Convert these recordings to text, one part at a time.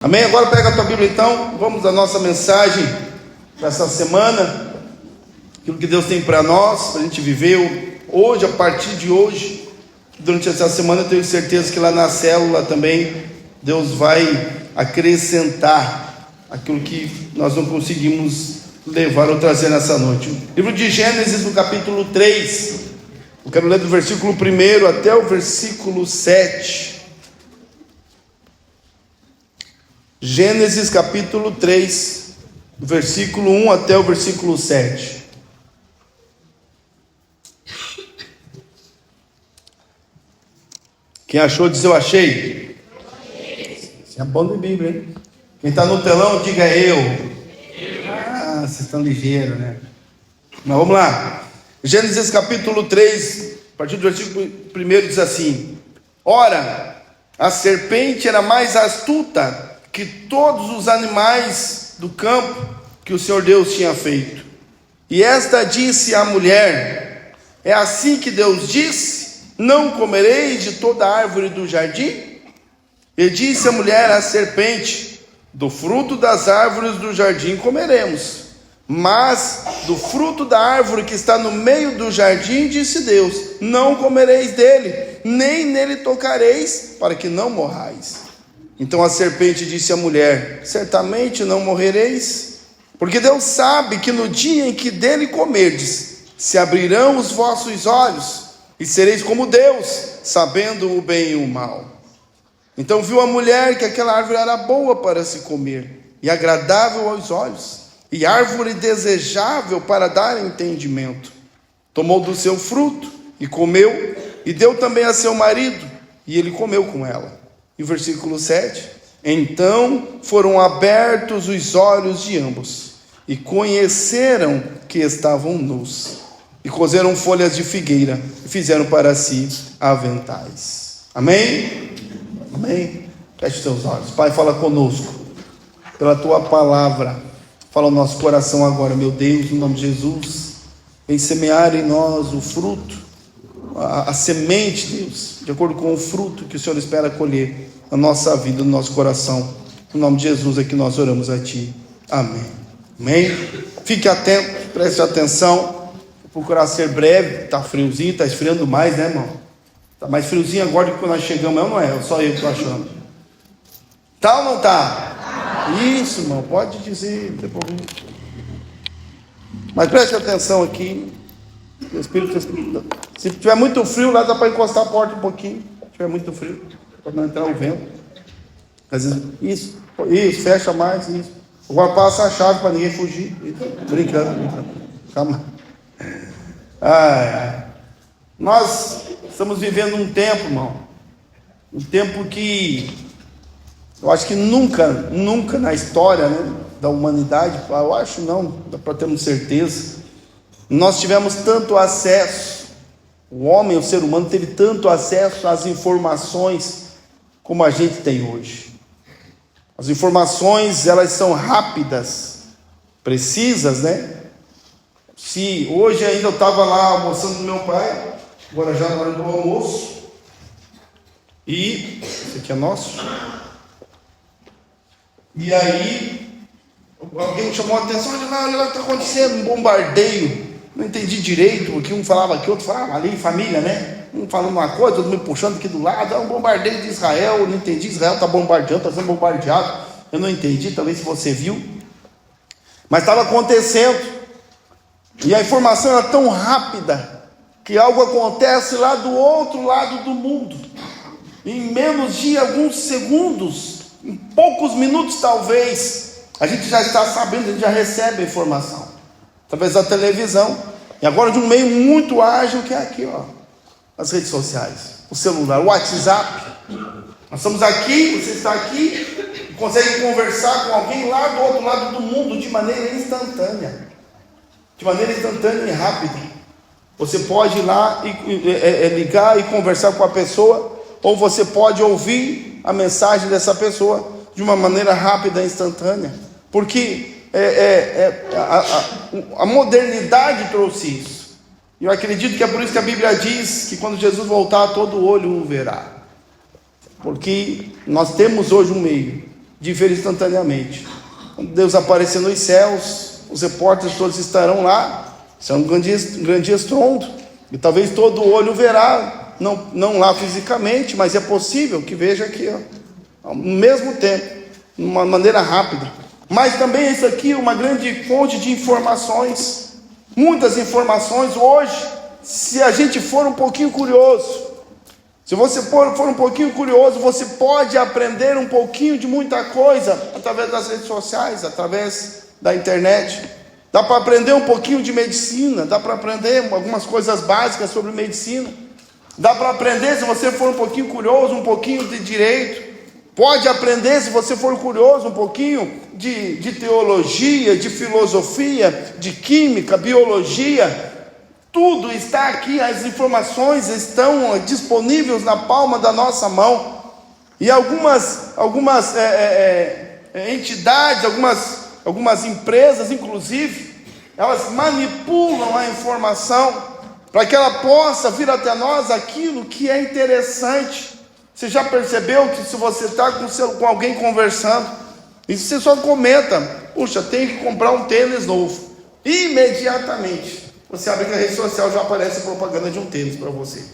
Amém? Agora pega a tua Bíblia então, vamos à nossa mensagem para essa semana, aquilo que Deus tem para nós, para a gente viver hoje, a partir de hoje. Durante essa semana eu tenho certeza que lá na célula também Deus vai acrescentar aquilo que nós não conseguimos levar ou trazer nessa noite. Livro de Gênesis, no capítulo 3, eu quero ler do versículo 1 até o versículo 7. Gênesis capítulo 3, versículo 1 até o versículo 7. Quem achou, diz eu achei. Isso é bom de Bíblia, hein? Quem está no telão, diga eu. Ah, vocês estão ligeiros, né? Mas vamos lá. Gênesis capítulo 3, a partir do versículo 1 diz assim: Ora, a serpente era mais astuta que todos os animais do campo que o Senhor Deus tinha feito. E esta disse à mulher: é assim que Deus disse: não comereis de toda árvore do jardim? E disse a mulher à serpente: do fruto das árvores do jardim comeremos, mas do fruto da árvore que está no meio do jardim, disse Deus: não comereis dele, nem nele tocareis, para que não morrais. Então a serpente disse à mulher: certamente não morrereis, porque Deus sabe que no dia em que dele comerdes, se abrirão os vossos olhos, e sereis como Deus, sabendo o bem e o mal. Então viu a mulher que aquela árvore era boa para se comer, e agradável aos olhos, e árvore desejável para dar entendimento. Tomou do seu fruto, e comeu, e deu também a seu marido, e ele comeu com ela. E o versículo 7, então foram abertos os olhos de ambos, e conheceram que estavam nus, e cozeram folhas de figueira, e fizeram para si aventais. Amém? Amém? Feche os teus olhos. Pai, fala conosco, pela tua palavra, fala o nosso coração agora, meu Deus, no nome de Jesus. Vem semear em nós o fruto, a semente, Deus, de acordo com o fruto que o Senhor espera colher na nossa vida, no nosso coração. No nome de Jesus é que nós oramos a Ti. Amém. Amém? Fique atento, preste atenção. Vou procurar ser breve. Está friozinho, está esfriando mais, né, irmão? Está mais friozinho agora do que quando nós chegamos, não é? Só eu que estou achando. Tá ou não está? Isso, irmão, pode dizer, não tem problema. Mas preste atenção aqui. O Espírito, se tiver muito frio, lá dá para encostar a porta um pouquinho. Se tiver muito frio, para não entrar o vento. Às vezes, isso, fecha mais, isso. Agora passa a chave para ninguém fugir. Brincando. Calma. Nós estamos vivendo um tempo, irmão. Um tempo que eu acho que nunca na história, né, da humanidade, eu acho não, dá para termos certeza, nós tivemos tanto acesso, o homem, o ser humano teve tanto acesso às informações como a gente tem hoje. As informações, elas são rápidas, precisas, né? Se hoje ainda eu estava lá almoçando com meu pai, agora já na hora do almoço, e esse aqui é nosso, e aí alguém me chamou a atenção: olha lá, está acontecendo um bombardeio. Não entendi direito, porque um falava aqui, outro falava ali, família, né? Um falando uma coisa, outro me puxando aqui do lado. Um bombardeio de Israel, eu não entendi. Israel está bombardeando, está sendo bombardeado. Eu não entendi, talvez se você viu. Mas estava acontecendo. E a informação era tão rápida que algo acontece lá do outro lado do mundo. Em menos de alguns segundos, em poucos minutos talvez, a gente já está sabendo, a gente já recebe a informação. Através da televisão, e agora de um meio muito ágil que é aqui, ó, as redes sociais, o celular, o WhatsApp. Nós estamos aqui, você está aqui, e consegue conversar com alguém lá do outro lado do mundo de maneira instantânea e rápida. Você pode ir lá e ligar e conversar com a pessoa, ou você pode ouvir a mensagem dessa pessoa de uma maneira rápida e instantânea, porque a modernidade trouxe isso. E eu acredito que é por isso que a Bíblia diz que quando Jesus voltar, todo olho o verá. Porque nós temos hoje um meio de ver instantaneamente. Quando Deus aparecer nos céus, os repórteres todos estarão lá, será um grande estrondo, e talvez todo olho verá, não lá fisicamente, mas é possível que veja aqui, ao mesmo tempo, de uma maneira rápida. Mas também isso aqui é uma grande fonte de informações, muitas informações hoje. Se a gente for um pouquinho curioso, se você for um pouquinho curioso, você pode aprender um pouquinho de muita coisa através das redes sociais, através da internet. Dá para aprender um pouquinho de medicina, dá para aprender algumas coisas básicas sobre medicina. Dá para aprender, se você for um pouquinho curioso, um pouquinho de direito. Pode aprender, se você for curioso, um pouquinho de teologia, de filosofia, de química, biologia. Tudo está aqui, as informações estão disponíveis na palma da nossa mão. E algumas entidades, algumas empresas, inclusive, elas manipulam a informação para que ela possa vir até nós aquilo que é interessante. Você já percebeu que se você está com alguém conversando, e você só comenta, puxa, tem que comprar um tênis novo, imediatamente você abre que a rede social, já aparece a propaganda de um tênis para você.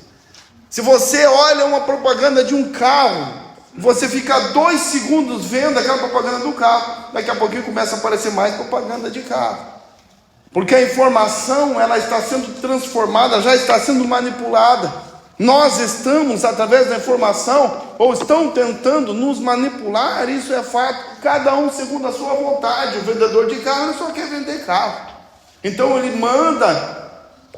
Se você olha uma propaganda de um carro, você fica 2 segundos vendo aquela propaganda do carro, daqui a pouquinho começa a aparecer mais propaganda de carro, porque a informação, ela está sendo transformada, já está sendo manipulada. Nós estamos, através da informação, ou estão tentando nos manipular, isso é fato, cada um segundo a sua vontade. O vendedor de carro só quer vender carro, então ele manda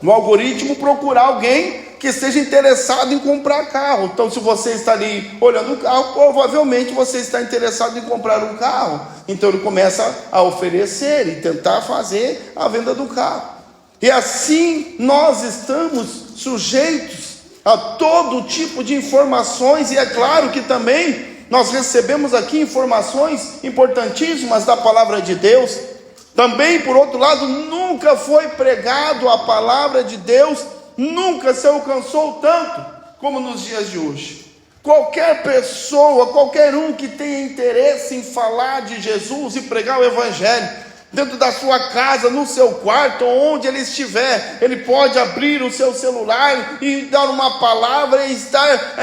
no algoritmo procurar alguém que esteja interessado em comprar carro. Então, se você está ali olhando o carro, provavelmente você está interessado em comprar um carro. Então ele começa a oferecer e tentar fazer a venda do carro. E assim nós estamos sujeitos a todo tipo de informações, e é claro que também nós recebemos aqui informações importantíssimas da palavra de Deus. Também, por outro lado, nunca foi pregado a palavra de Deus, nunca se alcançou tanto como nos dias de hoje. Qualquer pessoa, qualquer um que tenha interesse em falar de Jesus e pregar o Evangelho, dentro da sua casa, no seu quarto, onde ele estiver, ele pode abrir o seu celular e dar uma palavra e estar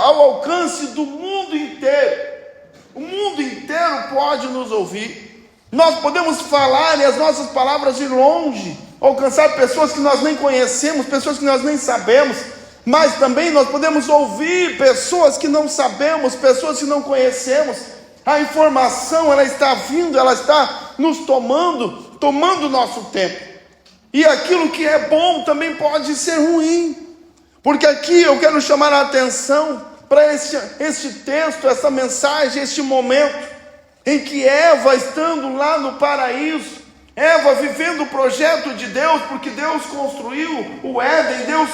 ao alcance do mundo inteiro. O mundo inteiro pode nos ouvir. Nós podemos falar e as nossas palavras ir longe, alcançar pessoas que nós nem conhecemos, pessoas que nós nem sabemos, mas também nós podemos ouvir pessoas que não sabemos, pessoas que não conhecemos. A informação, ela está vindo, ela está nos tomando o nosso tempo. E aquilo que é bom também pode ser ruim, porque aqui eu quero chamar a atenção para este texto, essa mensagem, este momento em que Eva, estando lá no paraíso, Eva vivendo o projeto de Deus, porque Deus construiu o Éden, Deus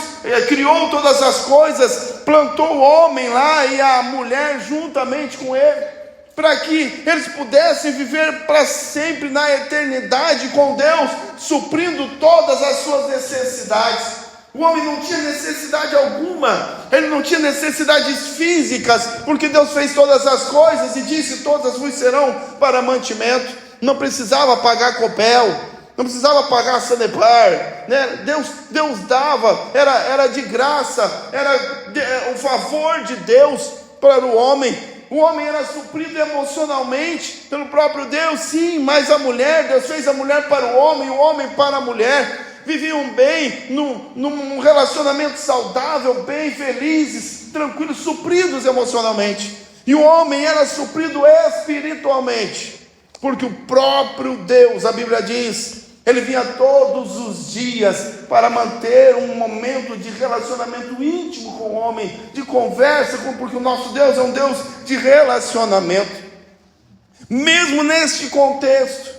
criou todas as coisas, plantou o homem lá e a mulher juntamente com ele, para que eles pudessem viver para sempre na eternidade com Deus, suprindo todas as suas necessidades. O homem não tinha necessidade alguma, ele não tinha necessidades físicas, porque Deus fez todas as coisas e disse: todas vos serão para mantimento. Não precisava pagar copel, não precisava pagar sanepar, né? Deus dava, era de graça, era o favor de Deus para o homem. O homem era suprido emocionalmente pelo próprio Deus, sim, mas a mulher, Deus fez a mulher para o homem para a mulher. Viviam bem, num relacionamento saudável, bem felizes, tranquilos, supridos emocionalmente. E o homem era suprido espiritualmente, porque o próprio Deus, a Bíblia diz, ele vinha todos os dias para manter um momento de relacionamento íntimo com o homem, de conversa, porque o nosso Deus é um Deus de relacionamento. Mesmo neste contexto,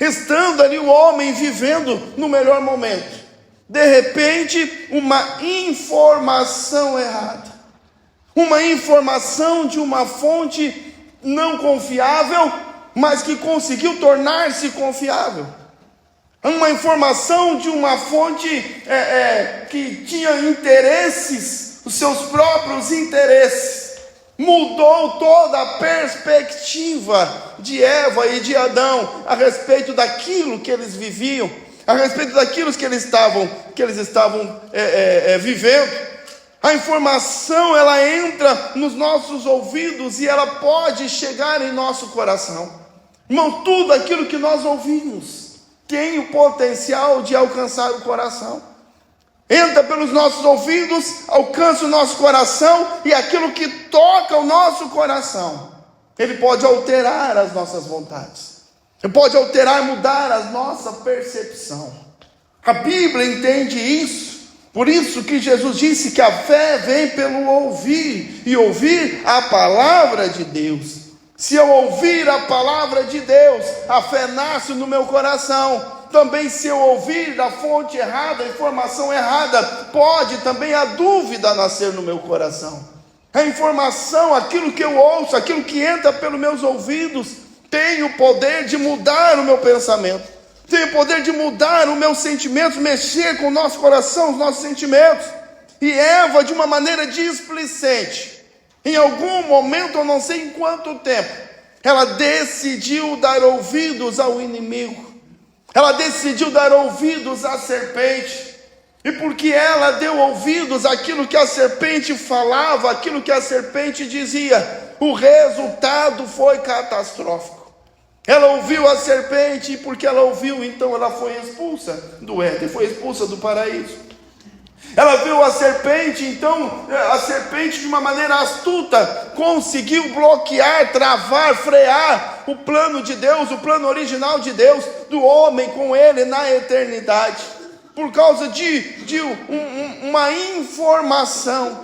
estando ali o homem vivendo no melhor momento, de repente uma informação errada, uma informação de uma fonte não confiável, mas que conseguiu tornar-se confiável, uma informação de uma fonte que tinha interesses, os seus próprios interesses, Mudou toda a perspectiva de Eva e de Adão a respeito daquilo que eles viviam, a respeito daquilo que eles estavam vivendo. A informação, ela entra nos nossos ouvidos e ela pode chegar em nosso coração. Irmão, tudo aquilo que nós ouvimos tem o potencial de alcançar o coração. Entra pelos nossos ouvidos, alcança o nosso coração, e aquilo que toca o nosso coração, ele pode alterar as nossas vontades. Ele pode alterar, mudar a nossa percepção. A Bíblia entende isso. Por isso que Jesus disse que a fé vem pelo ouvir, e ouvir a palavra de Deus. Se eu ouvir a palavra de Deus, a fé nasce no meu coração. Também se eu ouvir da fonte errada, a informação errada, pode também a dúvida nascer no meu coração. A informação, aquilo que eu ouço, aquilo que entra pelos meus ouvidos, tem o poder de mudar o meu pensamento. Tem o poder de mudar os meus sentimentos, mexer com o nosso coração, os nossos sentimentos. E Eva, de uma maneira displicente, em algum momento, eu não sei em quanto tempo, ela decidiu dar ouvidos ao inimigo. Ela decidiu dar ouvidos à serpente. E porque ela deu ouvidos àquilo que a serpente falava, aquilo que a serpente dizia, o resultado foi catastrófico. Ela ouviu a serpente, e porque ela ouviu, então ela foi expulsa do Éden, foi expulsa do paraíso. Ela viu a serpente, então a serpente, de uma maneira astuta, conseguiu bloquear, travar, frear o plano de Deus, o plano original de Deus, do homem com ele na eternidade, por causa de uma informação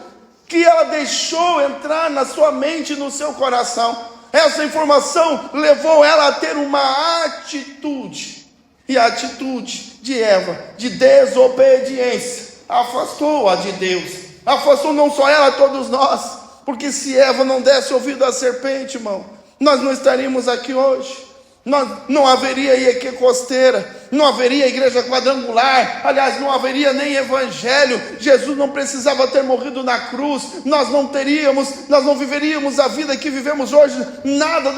que ela deixou entrar na sua mente e no seu coração. Essa informação levou ela a ter uma atitude, e a atitude de Eva, de desobediência, afastou-a de Deus, afastou não só ela, todos nós, porque se Eva não desse ouvido à serpente, irmão, nós não estaríamos aqui hoje. Não haveria IEQ Costeira, não haveria igreja quadrangular, aliás, não haveria nem evangelho. Jesus não precisava ter morrido na cruz, nós não viveríamos a vida que vivemos hoje, nada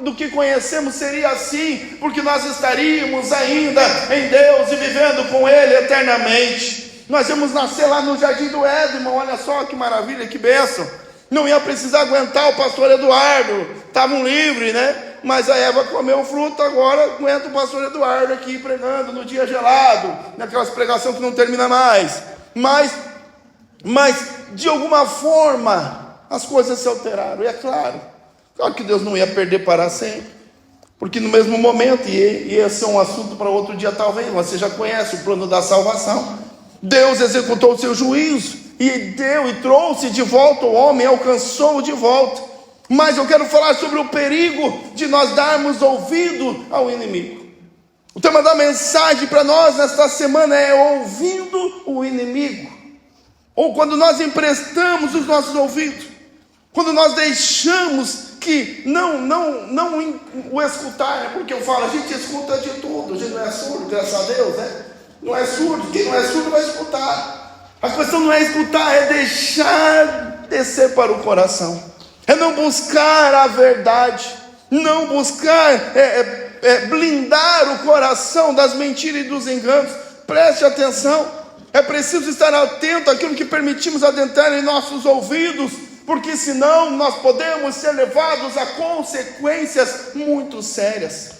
do que conhecemos seria assim, porque nós estaríamos ainda em Deus e vivendo com Ele eternamente. Nós íamos nascer lá no Jardim do Éden, irmão, olha só que maravilha, que bênção. Não ia precisar aguentar o pastor Eduardo, estavam livres, né? Mas a Eva comeu o fruto, agora aguenta o pastor Eduardo aqui pregando no dia gelado, naquelas pregações que não termina mais. Mas de alguma forma, as coisas se alteraram. E é claro que Deus não ia perder para sempre, porque no mesmo momento, e esse é um assunto para outro dia talvez, você já conhece o plano da salvação, Deus executou o seu juízo, e deu e trouxe de volta o homem, alcançou-o de volta. Mas eu quero falar sobre o perigo de nós darmos ouvido ao inimigo. O tema da mensagem para nós nesta semana é ouvindo o inimigo. Ou quando nós emprestamos os nossos ouvidos, quando nós deixamos que não o escutar, porque eu falo, a gente escuta de tudo, a gente não é surdo, graças a Deus, né? Não é surdo, quem não é surdo vai escutar. A questão não é escutar, é deixar descer para o coração. É não buscar a verdade, não buscar blindar o coração das mentiras e dos enganos. Preste atenção, é preciso estar atento àquilo que permitimos adentrar em nossos ouvidos, porque senão nós podemos ser levados a consequências muito sérias.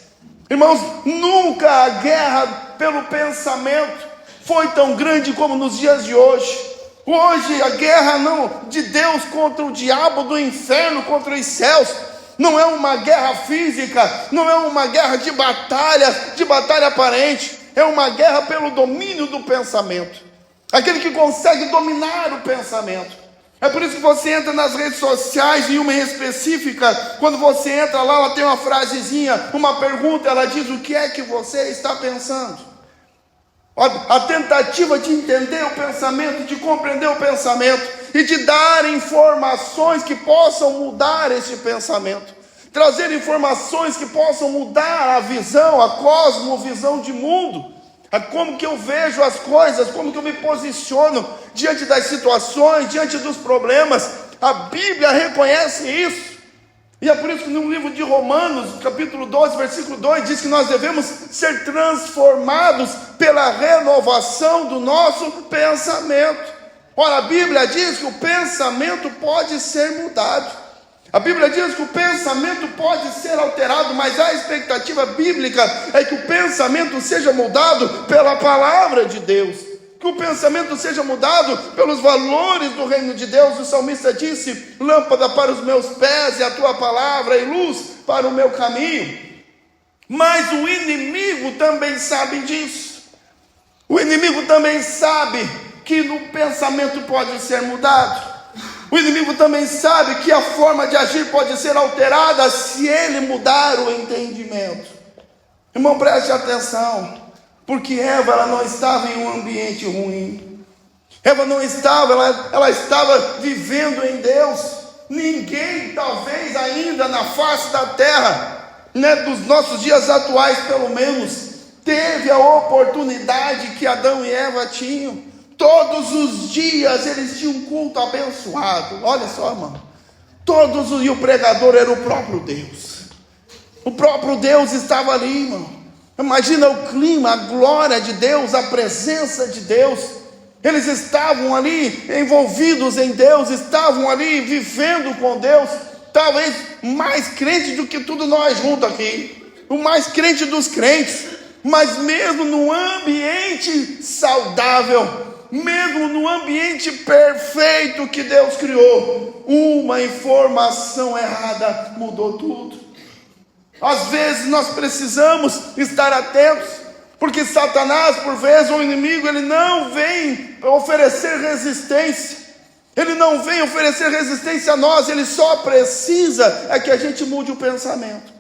Irmãos, nunca a guerra pelo pensamento foi tão grande como nos dias de hoje. Hoje a guerra de Deus contra o diabo, do inferno contra os céus, não é uma guerra física, não é uma guerra de batalha aparente, é uma guerra pelo domínio do pensamento, aquele que consegue dominar o pensamento. É por isso que você entra nas redes sociais, e uma em específica, quando você entra lá, ela tem uma frasezinha, uma pergunta, ela diz: o que é que você está pensando? A tentativa de entender o pensamento, de compreender o pensamento e de dar informações que possam mudar esse pensamento, trazer informações que possam mudar a visão, a cosmovisão de mundo, a como que eu vejo as coisas, como que eu me posiciono diante das situações, diante dos problemas. A Bíblia reconhece isso. E é por isso que no livro de Romanos, capítulo 12, versículo 2, diz que nós devemos ser transformados pela renovação do nosso pensamento. Ora, a Bíblia diz que o pensamento pode ser mudado. A Bíblia diz que o pensamento pode ser alterado, mas a expectativa bíblica é que o pensamento seja mudado pela palavra de Deus, que o pensamento seja mudado pelos valores do reino de Deus. O salmista disse: lâmpada para os meus pés é a tua palavra e luz para o meu caminho. Mas o inimigo também sabe disso. O inimigo também sabe que o pensamento pode ser mudado. O inimigo também sabe que a forma de agir pode ser alterada se ele mudar o entendimento. Irmão, preste atenção, porque Eva, ela não estava em um ambiente ruim. Eva não estava, ela estava vivendo em Deus. Ninguém, talvez ainda na face da terra, dos nossos dias atuais pelo menos, teve a oportunidade que Adão e Eva tinham. Todos os dias eles tinham um culto abençoado. Olha só, irmão. E o pregador era o próprio Deus. O próprio Deus estava ali, irmão. Imagina o clima, a glória de Deus, a presença de Deus. Eles estavam ali envolvidos em Deus, estavam ali vivendo com Deus. Talvez mais crente do que tudo nós juntos aqui. O mais crente dos crentes. Mas mesmo no ambiente saudável, mesmo no ambiente perfeito que Deus criou, uma informação errada mudou tudo. Às vezes nós precisamos estar atentos, porque Satanás, por vezes, o inimigo, ele não vem oferecer resistência. Ele não vem oferecer resistência a nós, ele só precisa que a gente mude o pensamento.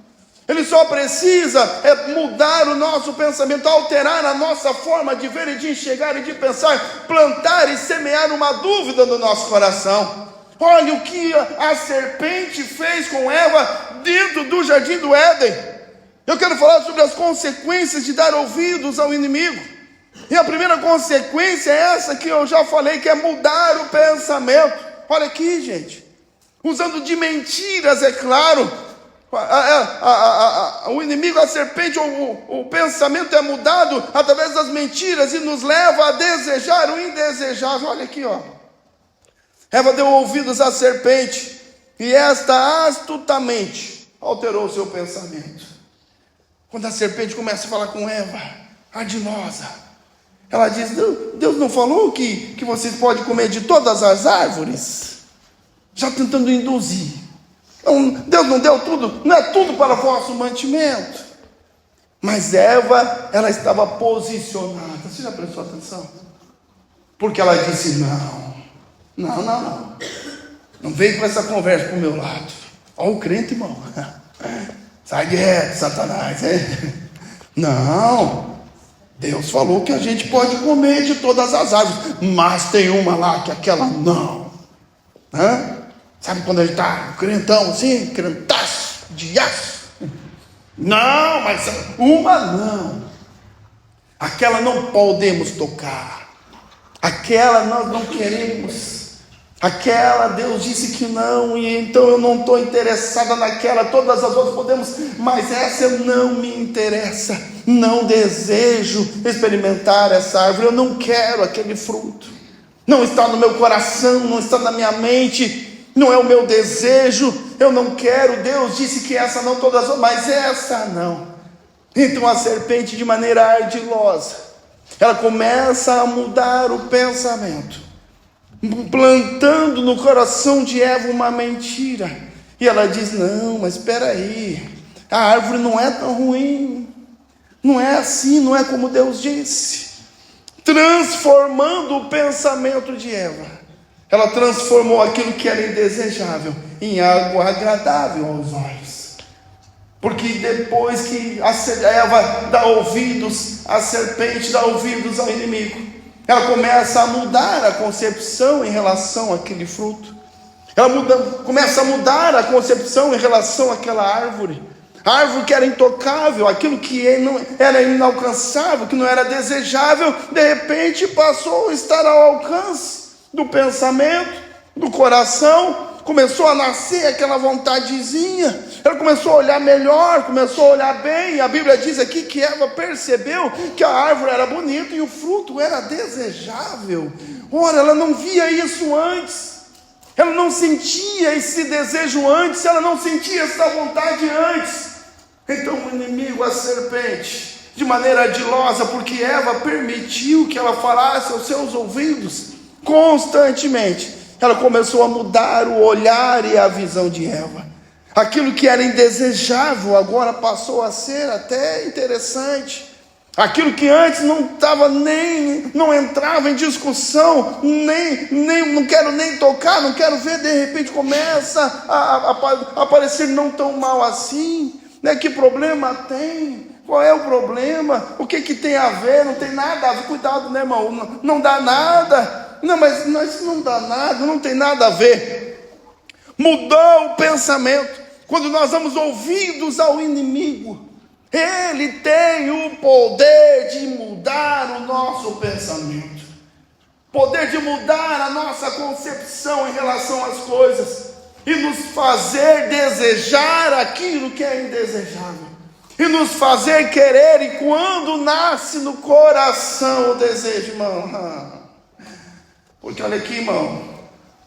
Ele só precisa mudar o nosso pensamento, alterar a nossa forma de ver e de enxergar e de pensar, plantar e semear uma dúvida no nosso coração. Olha o que a serpente fez com Eva dentro do jardim do Éden. Eu quero falar sobre as consequências de dar ouvidos ao inimigo. E a primeira consequência é essa que eu já falei, que é mudar o pensamento. Olha aqui, gente, usando de mentiras, é claro. O inimigo, a serpente, o pensamento é mudado através das mentiras e nos leva a desejar o indesejável. Olha aqui, ó. Eva deu ouvidos à serpente e esta astutamente alterou o seu pensamento. Quando a serpente começa a falar com Eva, ardilosa, ela diz: Deus não falou que vocês podem comer de todas as árvores? Já tentando induzir. Deus não deu tudo, não é tudo para vosso mantimento. Mas Eva, ela estava posicionada. Você já prestou atenção? Porque ela disse: não vem com essa conversa para o meu lado. Olha o crente, irmão. Sai de reto, Satanás. Não, Deus falou que a gente pode comer de todas as árvores, mas tem uma lá que aquela não. Sabe quando ele está crentão assim, crentaço, de aço? Não, mas uma não. Aquela não podemos tocar. Aquela nós não queremos. Aquela Deus disse que não, e então eu não estou interessada naquela. Todas as outras podemos, mas essa não me interessa. Não desejo experimentar essa árvore. Eu não quero aquele fruto. Não está no meu coração, não está na minha mente. Não é o meu desejo, eu não quero. Deus disse que essa não, todas, mas essa não. Então a serpente, de maneira ardilosa, ela começa a mudar o pensamento, plantando no coração de Eva uma mentira. E ela diz: não, mas espera aí, a árvore não é tão ruim, não é assim, não é como Deus disse. Transformando o pensamento de Eva, ela transformou aquilo que era indesejável em algo agradável aos olhos. Porque depois que a Eva dá ouvidos à serpente, dá ouvidos ao inimigo, ela começa a mudar a concepção em relação àquele fruto. Ela começa a mudar a concepção em relação àquela árvore. A árvore que era intocável, aquilo que não era inalcançável, que não era desejável, de repente passou a estar ao alcance do pensamento, do coração. começou a nascer aquela vontadezinha, ela começou a olhar melhor, começou a olhar bem. A Bíblia diz aqui que Eva percebeu que a árvore era bonita e o fruto era desejável. Ora, ela não via isso antes, ela não sentia esse desejo antes, ela não sentia essa vontade antes. Então o inimigo, a serpente, de maneira ardilosa, porque Eva permitiu que ela falasse aos seus ouvidos constantemente, ela começou a mudar o olhar e a visão de Eva. Aquilo que era indesejável agora passou a ser até interessante. Aquilo que antes não entrava em discussão, não quero nem tocar, não quero ver, de repente começa a aparecer não tão mal assim, né? Que problema tem? Qual é o problema? O que tem a ver? Não tem nada a ver. Cuidado, né, irmão? Não dá nada. Não, mas não dá nada, não tem nada a ver. Mudou o pensamento. Quando nós damos ouvidos ao inimigo, ele tem o poder de mudar o nosso pensamento, poder de mudar a nossa concepção em relação às coisas, e nos fazer desejar aquilo que é indesejável, e nos fazer querer. E quando nasce no coração o desejo, irmão, porque olha aqui, irmão,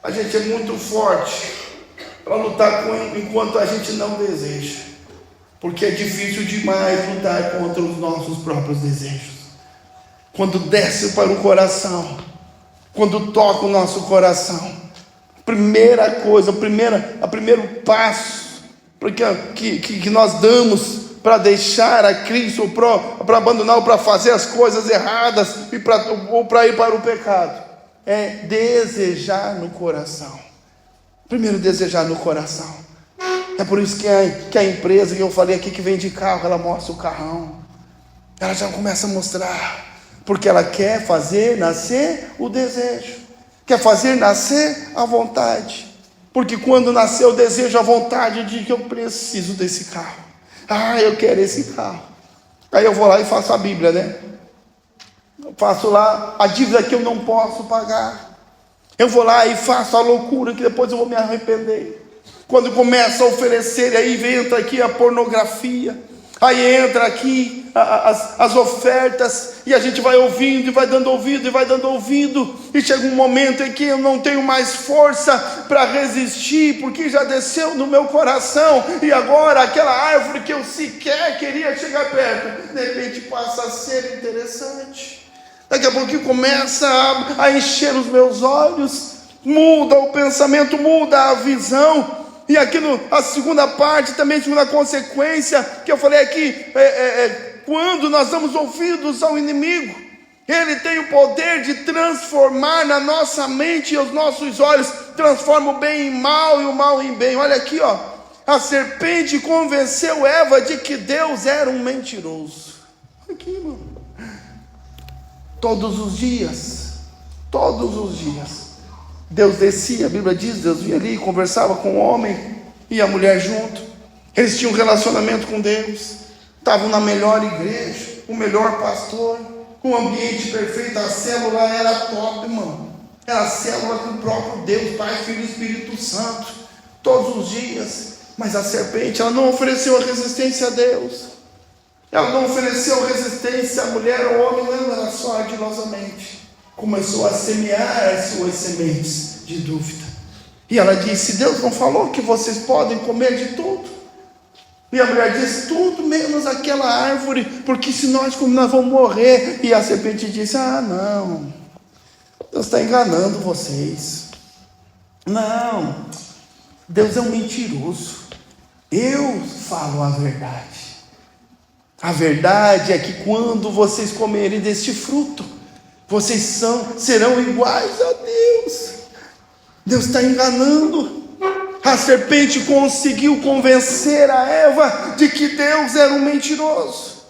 a gente é muito forte para lutar enquanto a gente não deseja, porque é difícil demais lutar contra os nossos próprios desejos. Quando desce para o coração, quando toca o nosso coração, primeira coisa, o primeiro passo que nós damos para deixar a Cristo, ou para abandonar, ou para fazer as coisas erradas, ou para ir para o pecado, é desejar no coração. Primeiro, desejar no coração. É por isso que a empresa que eu falei aqui, que vende carro, ela mostra o carrão, ela já começa a mostrar, porque ela quer fazer nascer o desejo, quer fazer nascer a vontade. Porque quando nascer o desejo, a vontade de que eu preciso desse carro, eu quero esse carro, aí eu vou lá e faço a Bíblia, né? Eu faço lá a dívida que eu não posso pagar. Eu vou lá e faço a loucura que depois eu vou me arrepender. Quando começa a oferecer, aí entra aqui a pornografia, aí entra aqui as ofertas, e a gente vai ouvindo, e vai dando ouvido, e vai dando ouvido, e chega um momento em que eu não tenho mais força para resistir, porque já desceu no meu coração, e agora aquela árvore que eu sequer queria chegar perto, de repente passa a ser interessante. Daqui a pouco começa a encher os meus olhos, muda o pensamento, muda a visão. E aquilo, a segunda parte também, a segunda consequência que eu falei aqui, quando nós damos ouvidos ao inimigo, ele tem o poder de transformar na nossa mente e os nossos olhos, transforma o bem em mal e o mal em bem. Olha aqui, a serpente convenceu Eva de que Deus era um mentiroso. Aqui, irmão. Todos os dias, Deus descia, a Bíblia diz, Deus vinha ali e conversava com o homem e a mulher junto. Eles tinham um relacionamento com Deus, estavam na melhor igreja, o melhor pastor, um ambiente perfeito. A célula era top, irmão. Era a célula com o próprio Deus, Pai, Filho e Espírito Santo, todos os dias. Mas a serpente, ela não ofereceu a resistência a Deus, ela não ofereceu resistência à mulher, ao homem, não, ela só ardilosamente começou a semear as suas sementes de dúvida. E ela disse: Deus não falou que vocês podem comer de tudo? E a mulher disse: tudo menos aquela árvore, porque se nós comermos nós vamos morrer. E a serpente disse: não, Deus está enganando vocês. Não, Deus é um mentiroso. Eu falo a verdade. A verdade é que quando vocês comerem deste fruto, vocês serão iguais a Deus. Deus está enganando. A serpente conseguiu convencer a Eva de que Deus era um mentiroso.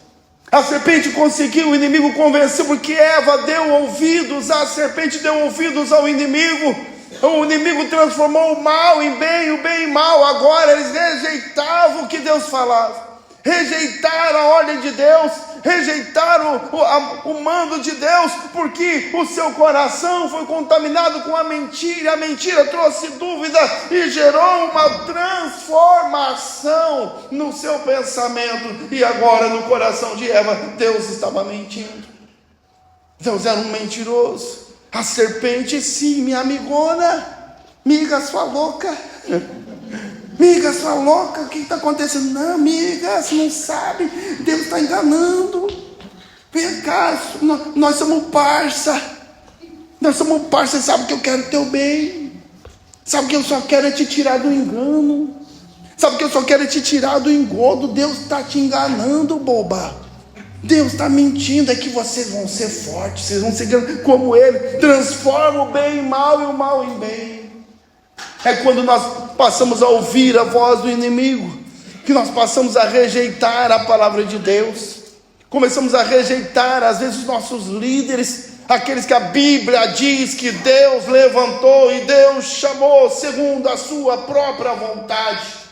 A serpente conseguiu, o inimigo convenceu, porque Eva deu ouvidos, a serpente deu ouvidos ao inimigo. O inimigo transformou o mal em bem, o bem em mal. Agora eles rejeitavam o que Deus falava. rejeitaram a ordem de Deus, rejeitaram o mando de Deus, porque o seu coração foi contaminado com a mentira trouxe dúvida e gerou uma transformação no seu pensamento, e agora no coração de Eva, Deus estava mentindo, Deus era um mentiroso. A serpente, sim, minha amigona, miga sua louca, miga sua louca, o que está acontecendo? Não, amiga, você não sabe, Deus está enganando. Vem cá, nós somos parça, você sabe que eu quero teu bem, sabe que eu só quero te tirar do engano, sabe que eu só quero te tirar do engodo. Deus está te enganando, boba. Deus está mentindo, é que vocês vão ser fortes, vocês vão ser como Ele, transforma o bem em mal e o mal em bem. É quando nós passamos a ouvir a voz do inimigo, que nós passamos a rejeitar a palavra de Deus, começamos a rejeitar às vezes os nossos líderes, aqueles que a Bíblia diz que Deus levantou e Deus chamou segundo a sua própria vontade.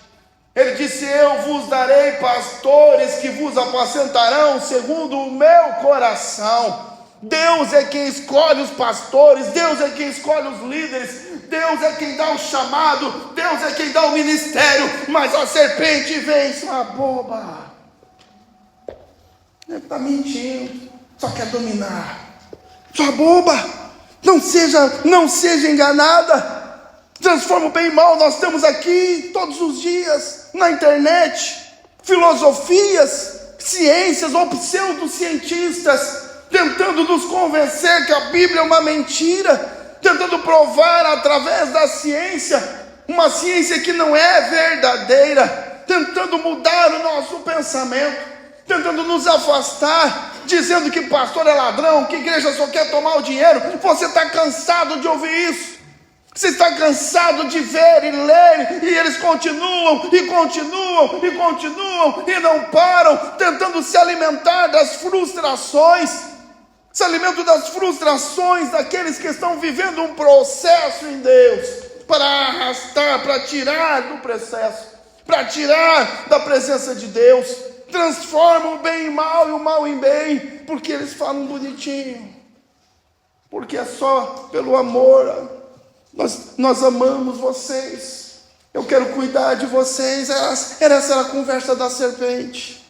Ele disse: eu vos darei pastores que vos apacentarão segundo o meu coração. Deus é quem escolhe os pastores, Deus é quem escolhe os líderes, Deus é quem dá o chamado, Deus é quem dá o ministério. Mas a serpente vem, sua boba, ele está mentindo, só quer dominar. Sua boba, não seja enganada. Transforma o bem em mal. Nós temos aqui todos os dias na internet filosofias, ciências ou pseudocientistas tentando nos convencer que a Bíblia é uma mentira, tentando provar através da ciência, uma ciência que não é verdadeira, tentando mudar o nosso pensamento, tentando nos afastar, dizendo que pastor é ladrão, que igreja só quer tomar o dinheiro. Você está cansado de ouvir isso. Você está cansado de ver e ler, e eles continuam e não param, tentando se alimentar das frustrações, se alimentam das frustrações daqueles que estão vivendo um processo em Deus, para arrastar, para tirar do processo, para tirar da presença de Deus. Transformam o bem em mal e o mal em bem, porque eles falam bonitinho, porque é só pelo amor. Nós amamos vocês, eu quero cuidar de vocês. Essa era a conversa da serpente.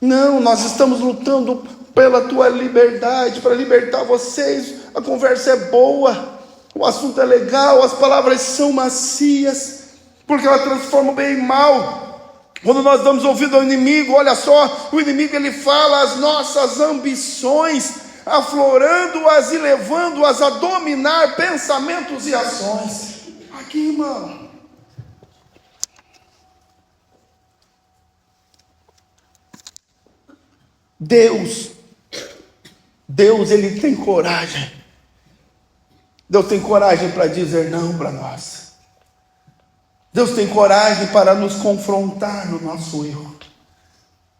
Não, nós estamos lutando pela tua liberdade, para libertar vocês. A conversa é boa, o assunto é legal, as palavras são macias, porque ela transforma o bem em mal. Quando nós damos ouvido ao inimigo, olha só, o inimigo ele fala as nossas ambições, aflorando-as e levando-as a dominar pensamentos e ações. Aqui, irmão, Deus ele tem coragem. Deus tem coragem para dizer não para nós. Deus tem coragem para nos confrontar no nosso erro.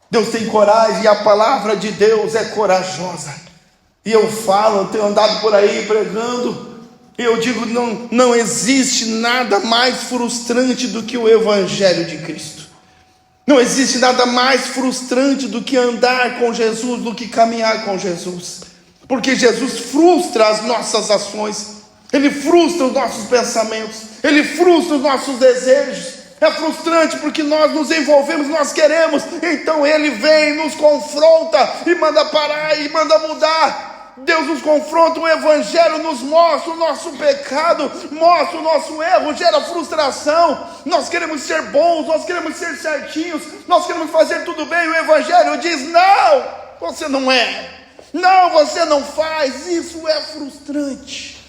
Deus tem coragem, e a palavra de Deus é corajosa. E eu tenho andado por aí pregando, e eu digo, não existe nada mais frustrante do que o Evangelho de Cristo. Não existe nada mais frustrante do que andar com Jesus, do que caminhar com Jesus. Porque Jesus frustra as nossas ações, Ele frustra os nossos pensamentos, Ele frustra os nossos desejos. É frustrante porque nós nos envolvemos, nós queremos, então Ele vem, nos confronta e manda parar e manda mudar. Deus nos confronta, o Evangelho nos mostra o nosso pecado, mostra o nosso erro, gera frustração. Nós queremos ser bons, nós queremos ser certinhos, nós queremos fazer tudo bem. O Evangelho diz: não, você não é, não, você não faz. Isso é frustrante,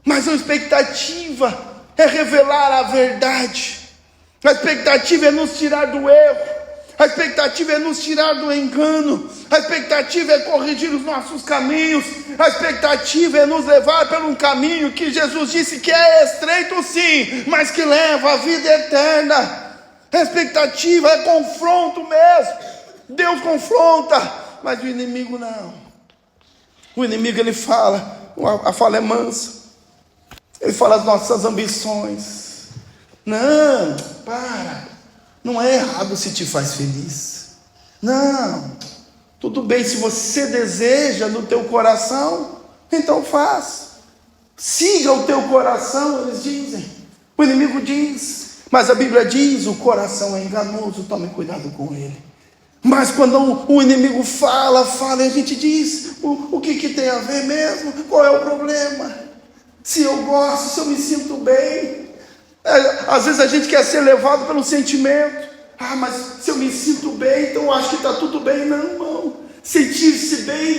mas a expectativa é revelar a verdade, a expectativa é nos tirar do erro, a expectativa é nos tirar do engano, a expectativa é corrigir os nossos caminhos, a expectativa é nos levar por um caminho que Jesus disse que é estreito sim, mas que leva à vida eterna. A expectativa é confronto mesmo. Deus confronta, mas o inimigo não. O inimigo ele fala, a fala é mansa, ele fala as nossas ambições. Não, para. Não é errado se te faz feliz. Não, tudo bem, se você deseja no teu coração, então faz. Siga o teu coração, eles dizem. O inimigo diz, mas a Bíblia diz, o coração é enganoso, tome cuidado com ele. Mas quando o inimigo fala, e a gente diz, o que tem a ver mesmo? Qual é o problema? Se eu gosto, se eu me sinto bem. Às vezes a gente quer ser levado pelo sentimento. Mas se eu me sinto bem, então eu acho que está tudo bem. Não, irmão. Sentir-se bem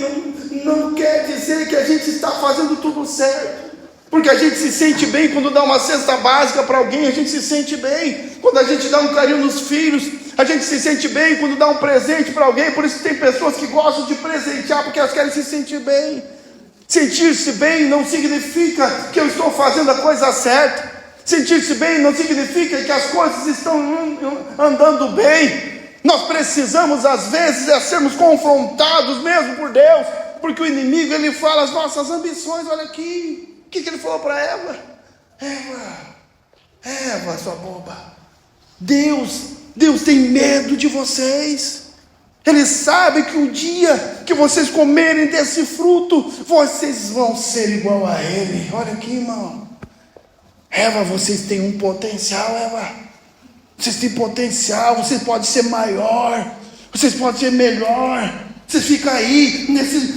não quer dizer que a gente está fazendo tudo certo. Porque a gente se sente bem quando dá uma cesta básica para alguém, a gente se sente bem. Quando a gente dá um carinho nos filhos, a gente se sente bem quando dá um presente para alguém. Por isso tem pessoas que gostam de presentear, porque elas querem se sentir bem. Sentir-se bem não significa que eu estou fazendo a coisa certa. Sentir-se bem não significa que as coisas estão andando bem. Nós precisamos às vezes sermos confrontados mesmo por Deus, porque o inimigo ele fala as nossas ambições. Olha aqui, o que ele falou para Eva? Eva, sua boba, Deus tem medo de vocês. Ele sabe que o dia que vocês comerem desse fruto, vocês vão ser igual a ele. Olha aqui, irmão. Eva, vocês têm um potencial, Eva. Vocês têm potencial, vocês podem ser maior, vocês podem ser melhor. Vocês ficam aí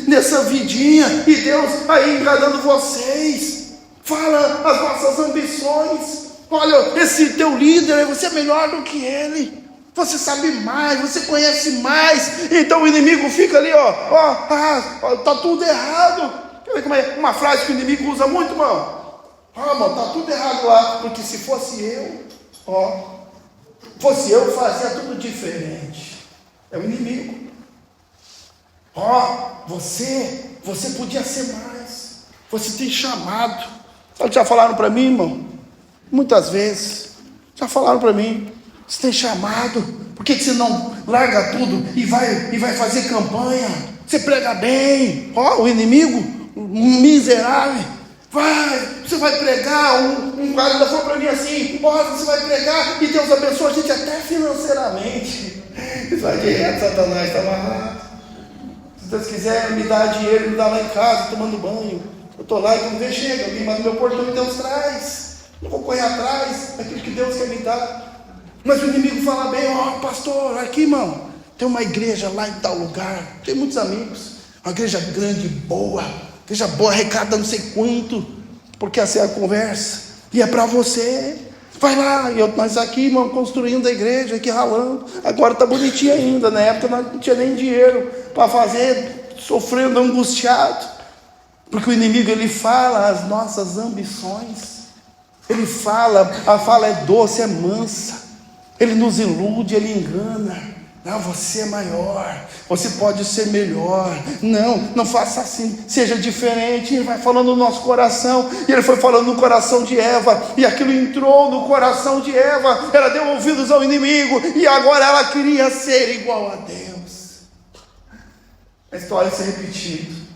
nessa vidinha e Deus aí enganando vocês. Fala as vossas ambições. Olha, esse teu líder, você é melhor do que ele. Você sabe mais, você conhece mais. Então o inimigo fica ali, tá tudo errado. Quer ver como é uma frase que o inimigo usa muito, irmão? Irmão, tá tudo errado lá, porque se fosse eu, fazia tudo diferente. É o inimigo. Você podia ser mais. Você tem chamado. Sabe, já falaram para mim, irmão? Muitas vezes. Já falaram para mim. Você tem chamado. Por que você não larga tudo e vai fazer campanha? Você prega bem. O inimigo, miserável. Você vai pregar. Um cara falou para mim assim: você vai pregar e Deus abençoa a gente até financeiramente. Vai direto, Satanás está amarrado. Se Deus quiser me dar dinheiro, me dá lá em casa, tomando banho. Eu estou lá e quando vê, chega, alguém manda meu portão e Deus traz. Eu vou correr atrás daquilo que Deus quer me dar. Mas o inimigo fala bem: pastor, aqui, irmão, tem uma igreja lá em tal lugar. Tem muitos amigos. Uma igreja grande, boa. Igreja boa, arrecada não sei quanto. Porque essa é a conversa. E é para você. Vai lá, nós aqui, irmão, construindo a igreja, aqui ralando. Agora está bonitinho ainda. Na época nós não tinha nem dinheiro para fazer, sofrendo, angustiado. Porque o inimigo, ele fala as nossas ambições. Ele fala, a fala é doce, é mansa. Ele nos ilude, ele engana. Não, você é maior, você pode ser melhor. Não faça assim, seja diferente. Ele vai falando no nosso coração. E ele foi falando no coração de Eva, e aquilo entrou no coração de Eva. Ela deu ouvidos ao inimigo, e agora ela queria ser igual a Deus. A história se repetindo.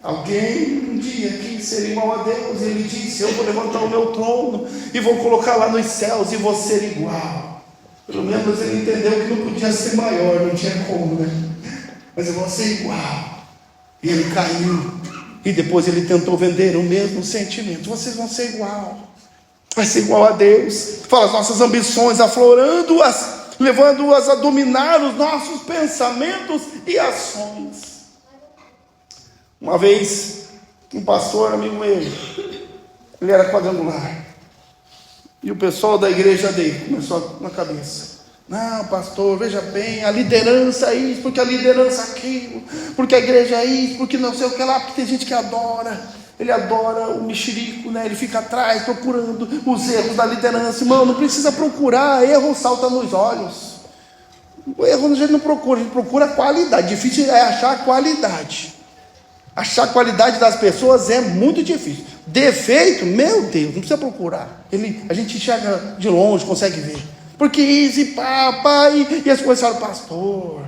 Alguém um dia quis ser igual a Deus, e ele disse: eu vou levantar o meu trono e vou colocar lá nos céus e vou ser igual. Pelo menos ele entendeu que não podia ser maior, não tinha como, né? Mas eu vou ser igual. E ele caiu. E depois ele tentou vender o mesmo sentimento. Vocês vão ser igual. Vai ser igual a Deus. Fala as nossas ambições, aflorando-as, levando-as a dominar os nossos pensamentos e ações. Uma vez, um pastor, amigo meu, ele era quadrangular. E o pessoal da igreja dele começou na cabeça: não, pastor, veja bem, a liderança é isso, porque a liderança é aquilo, porque a igreja é isso, porque não sei o que lá, porque tem gente que adora. Ele adora o mexerico, né? Ele fica atrás procurando os erros da liderança. Irmão, não precisa procurar, erro salta nos olhos. O erro a gente não procura, a gente procura qualidade. Difícil é achar a qualidade. Achar a qualidade das pessoas é muito difícil. Defeito, meu Deus, não precisa procurar. A gente enxerga de longe, consegue ver. Porque isso e papai, e as coisas falam: pastor,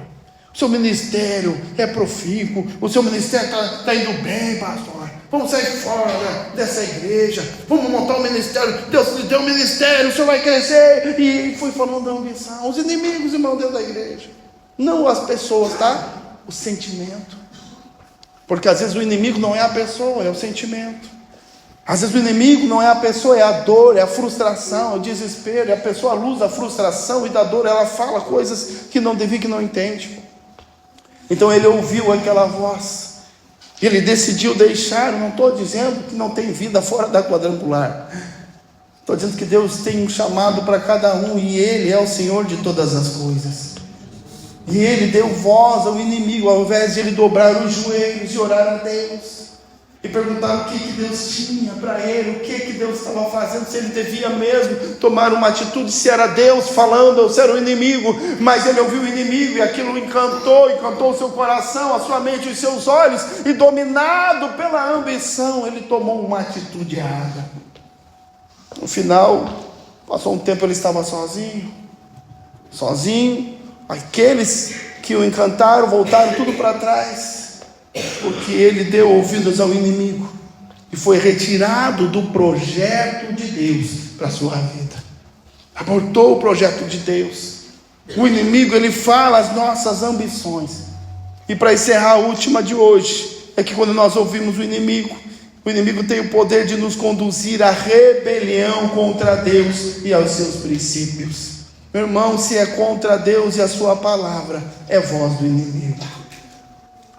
o seu ministério é profícuo, o seu ministério está indo bem, pastor. Vamos sair fora dessa igreja, vamos montar um ministério, Deus lhe deu um ministério, o senhor vai crescer. E fui falando da ambição, os inimigos, irmão, dentro da igreja, não as pessoas, tá? O sentimento, porque às vezes o inimigo não é a pessoa, é o sentimento. Às vezes o inimigo não é a pessoa, é a dor, é a frustração, é o desespero. E a pessoa, à luz da frustração e da dor, ela fala coisas que não devia, que não entende. Então ele ouviu aquela voz, ele decidiu deixar. Eu não estou dizendo que não tem vida fora da quadrangular, estou dizendo que Deus tem um chamado para cada um, e Ele é o Senhor de todas as coisas. E Ele deu voz ao inimigo, ao invés de ele dobrar os joelhos e orar a Deus e perguntar o que Deus tinha para ele, o que Deus estava fazendo, se ele devia mesmo tomar uma atitude, se era Deus falando ou se era o inimigo. Mas ele ouviu o inimigo e aquilo encantou o seu coração, a sua mente, os seus olhos, e dominado pela ambição, ele tomou uma atitude errada. No final, passou um tempo, ele estava sozinho. Aqueles que o encantaram voltaram tudo para trás, porque ele deu ouvidos ao inimigo e foi retirado do projeto de Deus para a sua vida. Abortou o projeto de Deus. O inimigo, ele fala as nossas ambições. E para encerrar, a última de hoje é que quando nós ouvimos o inimigo tem o poder de nos conduzir à rebelião contra Deus e aos seus princípios. Meu irmão, se é contra Deus e a sua palavra, é voz do inimigo.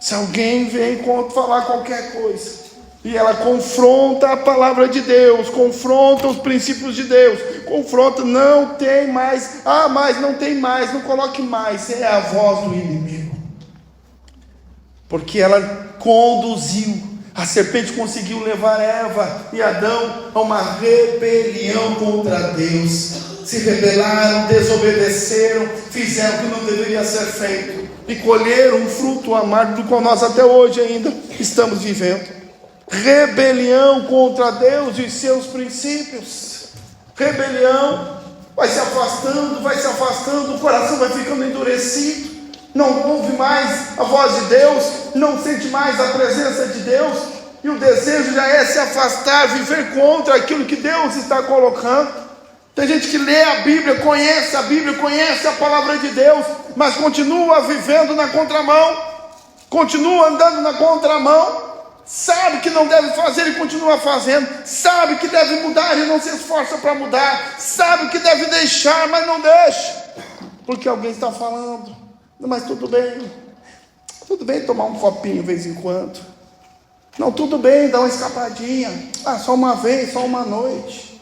Se alguém vem falar qualquer coisa, e ela confronta a palavra de Deus, confronta os princípios de Deus, confronta, não tem mais, mas não tem mais, não coloque mais, é a voz do inimigo. Porque ela conduziu, a serpente conseguiu levar Eva e Adão a uma rebelião contra Deus. Se rebelaram, desobedeceram, fizeram o que não deveria ser feito, e colheram um fruto amargo, do qual nós até hoje ainda estamos vivendo. Rebelião contra Deus e os seus princípios. Rebelião, vai se afastando, o coração vai ficando endurecido, não ouve mais a voz de Deus, não sente mais a presença de Deus, e o desejo já é se afastar, viver contra aquilo que Deus está colocando. Tem gente que lê a Bíblia, conhece a palavra de Deus, mas continua vivendo na contramão, continua andando na contramão, sabe que não deve fazer e continua fazendo, sabe que deve mudar e não se esforça para mudar, sabe que deve deixar, mas não deixa, porque alguém está falando. Mas tudo bem tomar um copinho de vez em quando, não, tudo bem dar uma escapadinha, só uma vez, só uma noite.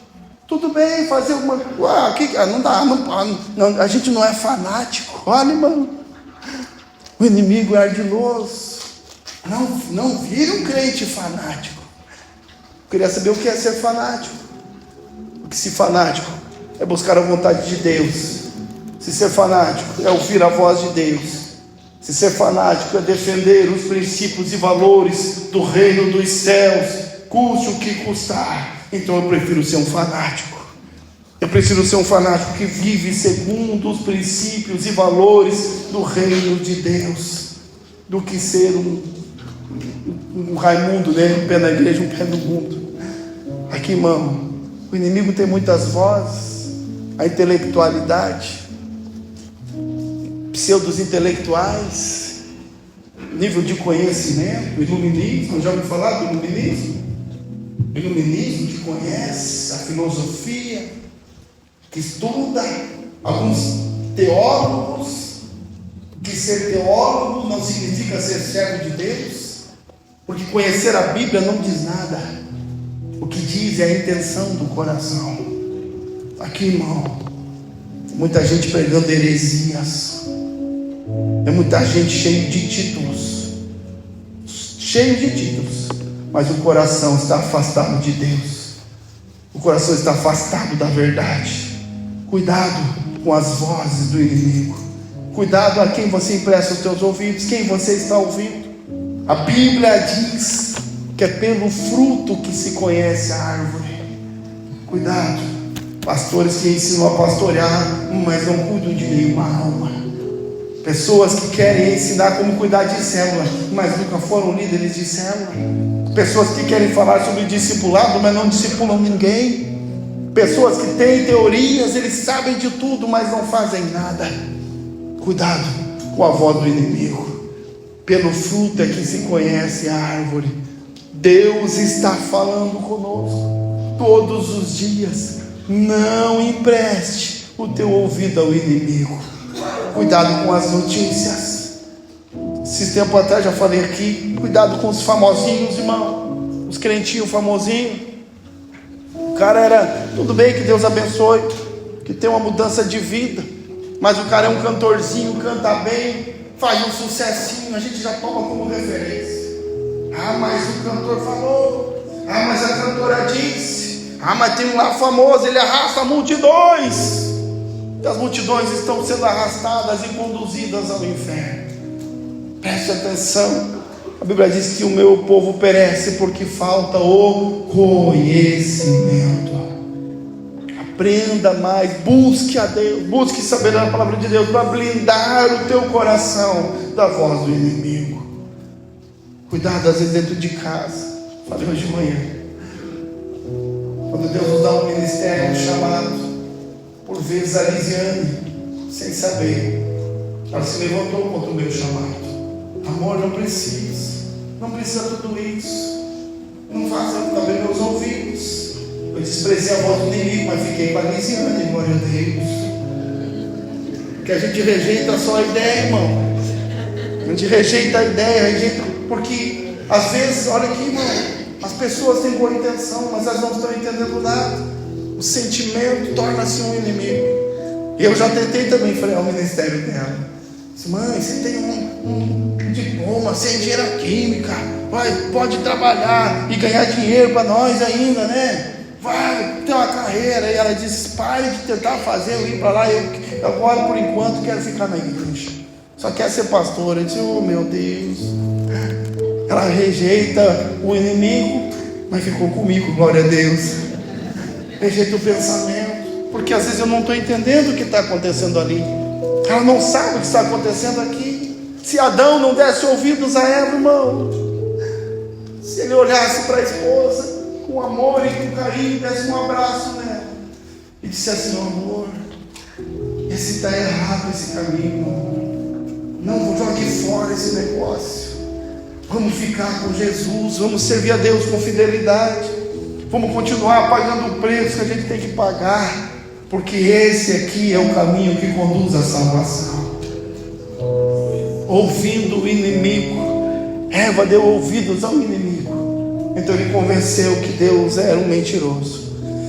Tudo bem fazer uma... não dá, não, a gente não é fanático. Olha, irmão, o inimigo é ardiloso. Não vire um crente fanático. Eu queria saber o que é ser fanático. Se fanático é buscar a vontade de Deus, se ser fanático é ouvir a voz de Deus, se ser fanático é defender os princípios e valores do reino dos céus, custe o que custar, então eu prefiro ser um fanático. Eu preciso ser um fanático que vive segundo os princípios e valores do reino de Deus, do que ser um Raimundo, né? Um pé na igreja, um pé no mundo. Aqui, irmão, o inimigo tem muitas vozes. A intelectualidade, pseudos intelectuais, nível de conhecimento, iluminismo. Já ouviu falar do iluminismo? Iluminismo que conhece a filosofia, que estuda, alguns teólogos, que ser teólogo não significa ser servo de Deus, porque conhecer a Bíblia não diz nada. O que diz é a intenção do coração. Aqui, irmão, muita gente pregando heresias, é muita gente cheia de títulos, mas o coração está afastado de Deus, o coração está afastado da verdade. Cuidado com as vozes do inimigo, cuidado a quem você empresta os teus ouvidos, quem você está ouvindo. A Bíblia diz que é pelo fruto que se conhece a árvore. Cuidado, pastores que ensinam a pastorear, mas não cuidam de nenhuma alma. Pessoas que querem ensinar como cuidar de célula, mas nunca foram líderes de célula. Pessoas que querem falar sobre discipulado, mas não discipulam ninguém. Pessoas que têm teorias, eles sabem de tudo, mas não fazem nada. Cuidado com a voz do inimigo. Pelo fruto é que se conhece a árvore. Deus está falando conosco todos os dias. Não empreste o teu ouvido ao inimigo. Cuidado com as notícias. Esses tempos atrás já falei aqui. Cuidado com os famosinhos, irmão. Os crentinhos famosinhos. O cara era, tudo bem, que Deus abençoe, que tem uma mudança de vida, mas o cara é um cantorzinho, canta bem, faz um sucessinho, a gente já toma como referência. Ah, mas o cantor falou. Ah, mas a cantora disse. Ah, mas tem um lá famoso, ele arrasta multidões. E as multidões estão sendo arrastadas e conduzidas ao inferno. Preste atenção. A Bíblia diz que o meu povo perece porque falta o conhecimento. Aprenda mais, busque a Deus, busque saber a palavra de Deus para blindar o teu coração da voz do inimigo. Cuidado às vezes dentro de casa. Falei hoje de manhã. Quando Deus nos dá um ministério, um chamado, por vezes a Lisiane, sem saber, ela se levantou contra o meu chamado. Amor, não precisa tudo isso. Não faça também meus ouvidos. Eu desprezei a voz do inimigo, mas fiquei com a Lisiane, glória a Deus. Porque a gente rejeita só a ideia, irmão. A gente rejeita a ideia, porque às vezes, olha aqui, irmão, as pessoas têm boa intenção, mas elas não estão entendendo nada. O sentimento torna-se um inimigo. Eu já tentei também frear o ministério dela. Disse, mãe, você tem um diploma, você é engenheira química, pode trabalhar e ganhar dinheiro para nós ainda, né? Vai ter uma carreira. E ela disse, pare de tentar fazer eu ir para lá. Eu agora, por enquanto, quero ficar na igreja. Só quer ser pastora. Eu disse, oh meu Deus. Ela rejeita o inimigo, mas ficou comigo, glória a Deus. Rejeita o pensamento, porque às vezes eu não estou entendendo o que está acontecendo ali. Ela não sabe o que está acontecendo aqui. Se Adão não desse ouvidos a Eva, irmão, se ele olhasse para a esposa com amor e com carinho, desse um abraço nela e dissesse, amor, esse está errado, esse caminho, não jogue fora esse negócio, vamos ficar com Jesus, vamos servir a Deus com fidelidade, vamos continuar pagando o preço que a gente tem que pagar, porque esse aqui é o caminho que conduz à salvação. Ouvindo o inimigo, Eva deu ouvidos ao inimigo, então ele convenceu que Deus era um mentiroso.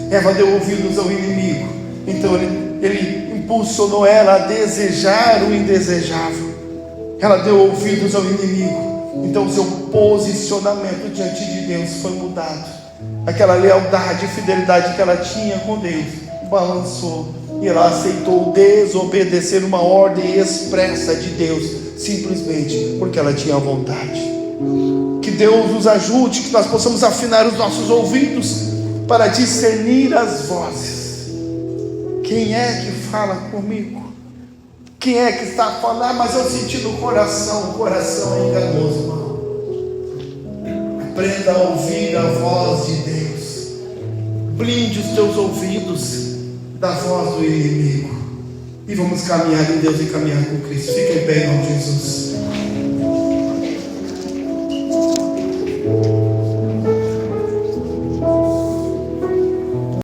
Eva deu ouvidos ao inimigo, então ele impulsionou ela a desejar o indesejável. Ela deu ouvidos ao inimigo, então o seu posicionamento diante de Deus foi mudado. Aquela lealdade e fidelidade que ela tinha com Deus balançou, e ela aceitou desobedecer uma ordem expressa de Deus, simplesmente porque ela tinha vontade. Que Deus nos ajude, que nós possamos afinar os nossos ouvidos para discernir as vozes. Quem é que fala comigo? Quem é que está falando? Ah, mas eu senti no coração. O coração é enganoso, irmão. Aprenda a ouvir a voz de Deus. Blinde os teus ouvidos da voz do inimigo, e vamos caminhar em Deus e caminhar com Cristo. Fica em pé em nome de Jesus.